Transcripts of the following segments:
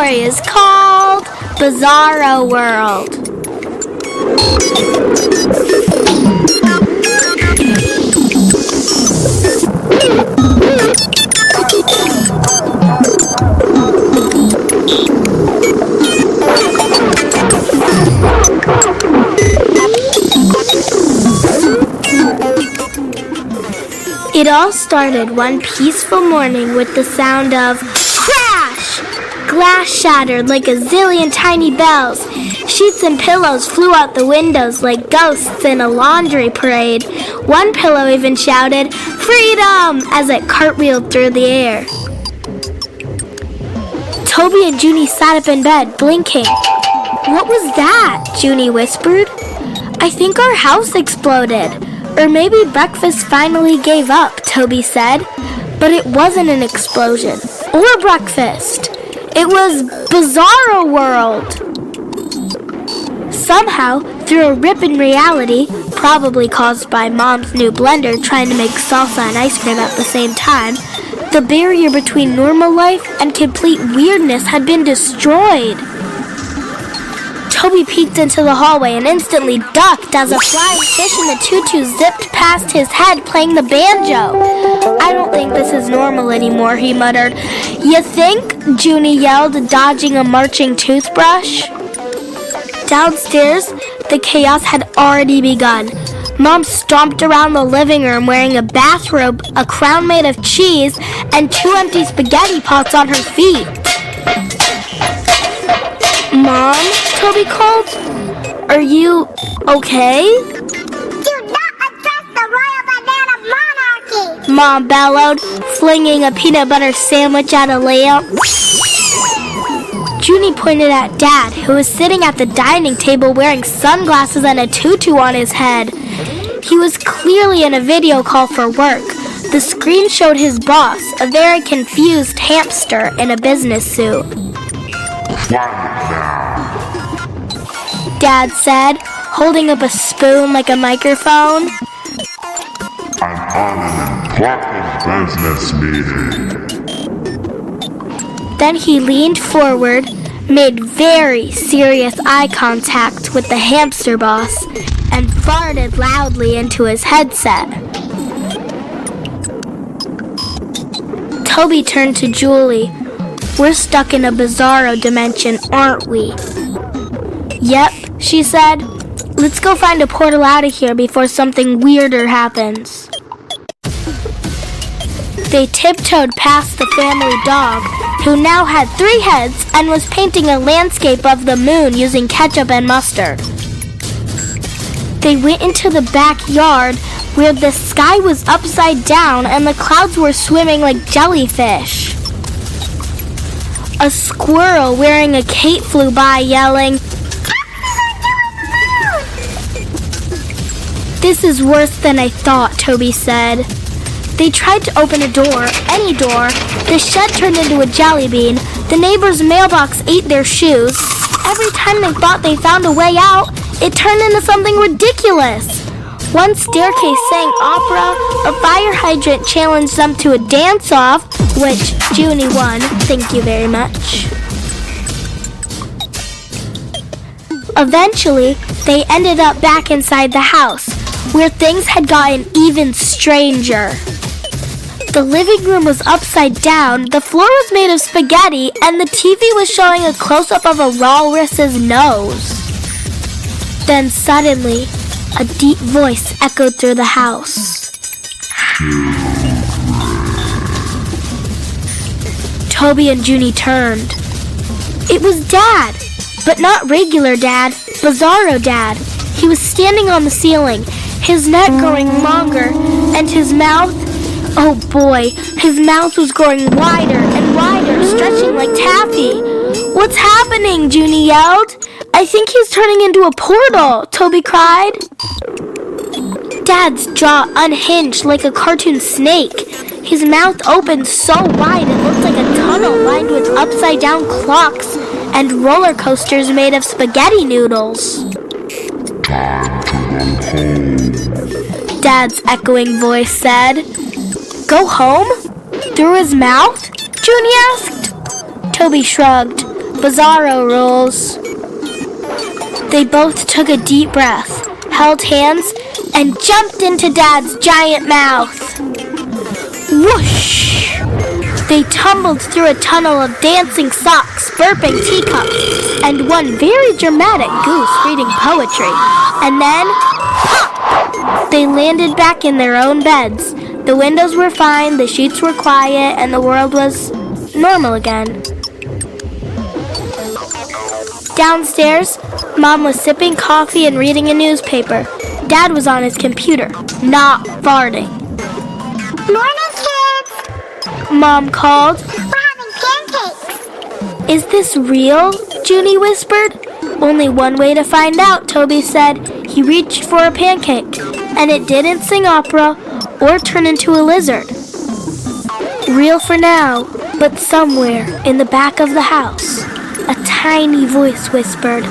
story is called Bizarro World. It all started one peaceful morning with the sound of crash! Glass shattered like a zillion tiny bells. Sheets and pillows flew out the windows like ghosts in a laundry parade. One pillow even shouted, "Freedom!" as it cartwheeled through the air. Toby and Junie sat up in bed, blinking. "What was that?" Junie whispered. "I think our house exploded. Or maybe breakfast finally gave up," Toby said. But it wasn't an explosion or breakfast. It was Bizarro World. Somehow, through a rip in reality, probably caused by Mom's new blender trying to make salsa and ice cream at the same time, the barrier between normal life and complete weirdness had been destroyed. Toby peeked into the hallway and instantly ducked as a flying fish in a tutu zipped past his head playing the banjo. "I don't think this is normal anymore," he muttered. "You think?" Junie yelled, dodging a marching toothbrush. Downstairs, the chaos had already begun. Mom stomped around the living room wearing a bathrobe, a crown made of cheese, and 2 empty spaghetti pots on her feet. "Mom," Toby called, "are you okay?" "Do not address the royal banana monarchy!" Mom bellowed, flinging a peanut butter sandwich at a lamp. Junie pointed at Dad, who was sitting at the dining table wearing sunglasses and a tutu on his head. He was clearly in a video call for work. The screen showed his boss, a very confused hamster in a business suit. "Quiet now." Dad said, holding up a spoon like a microphone. "I'm on an important business meeting." Then he leaned forward, made very serious eye contact with the hamster boss, and farted loudly into his headset. Toby turned to Julie. "We're stuck in a bizarro dimension, aren't we?" "Yep," she said. "Let's go find a portal out of here before something weirder happens." They tiptoed past the family dog, who now had 3 heads and was painting a landscape of the moon using ketchup and mustard. They went into the backyard where the sky was upside down and the clouds were swimming like jellyfish. A squirrel wearing a cape flew by yelling, "This is worse than I thought," Toby said. They tried to open a door, any door. The shed turned into a jelly bean. The neighbor's mailbox ate their shoes. Every time they thought they found a way out, it turned into something ridiculous. One staircase sang opera, a fire hydrant challenged them to a dance-off, which Junie won, thank you very much. Eventually, they ended up back inside the house, where things had gotten even stranger. The living room was upside down, the floor was made of spaghetti, and the TV was showing a close-up of a walrus's nose. Then suddenly, a deep voice echoed through the house. Toby and Junie turned. It was Dad, but not regular Dad, Bizarro Dad. He was standing on the ceiling, his neck growing longer, and his mouth, oh boy, his mouth was growing wider and wider, stretching like taffy. "What's happening?" Junie yelled. "I think he's turning into a portal," Toby cried. Dad's jaw unhinged like a cartoon snake. His mouth opened so wide it looked like a tunnel lined with upside-down clocks and roller coasters made of spaghetti noodles. "Time to go home," Dad's echoing voice said. "Go home? Through his mouth?" Junie asked. Toby shrugged. Bizarro rules. They both took a deep breath, held hands, and jumped into Dad's giant mouth. Whoosh! They tumbled through a tunnel of dancing socks, burping teacups, and one very dramatic goose reading poetry. And then, pop! They landed back in their own beds. The windows were fine, the sheets were quiet, and the world was normal again. Downstairs, Mom was sipping coffee and reading a newspaper. Dad was on his computer, not farting. Morning, kids. Mom called. We're having pancakes. Is this real? Junie whispered. Only one way to find out, Toby said. He reached for a pancake, and it didn't sing opera or turn into a lizard. Real for now, but somewhere in the back of the house, a tiny voice whispered,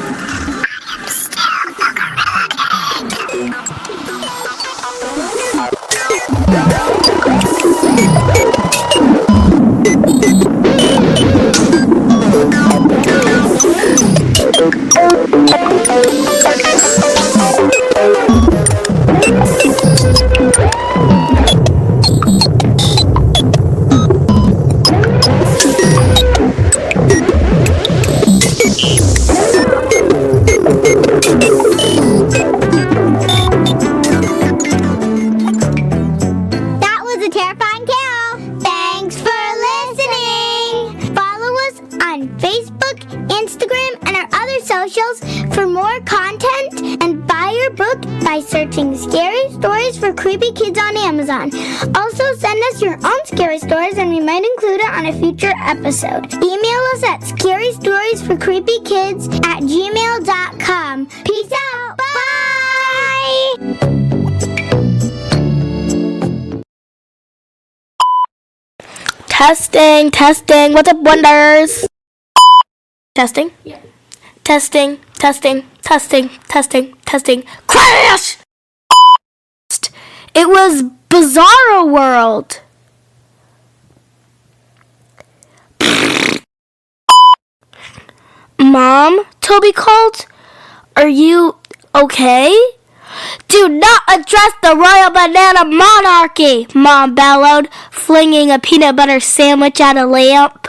That was a terrifying tale. Thanks for listening. Follow us on Facebook, Instagram, and our other socials for more content, and buy your book by searching Scary Stories for Creepy Kids on Amazon. Also, send us your own scary stories and we might include it on a future episode. Email us at scarystoriesforcreepykids@gmail.com. Peace out. Bye. Testing, testing. What's up, wonders? Testing? Yeah. Testing, testing, testing, testing, testing. Crash! It was Bizarro World. Mom, Toby called. Are you okay? Do not address the royal banana monarchy, Mom bellowed, flinging a peanut butter sandwich at a lamp.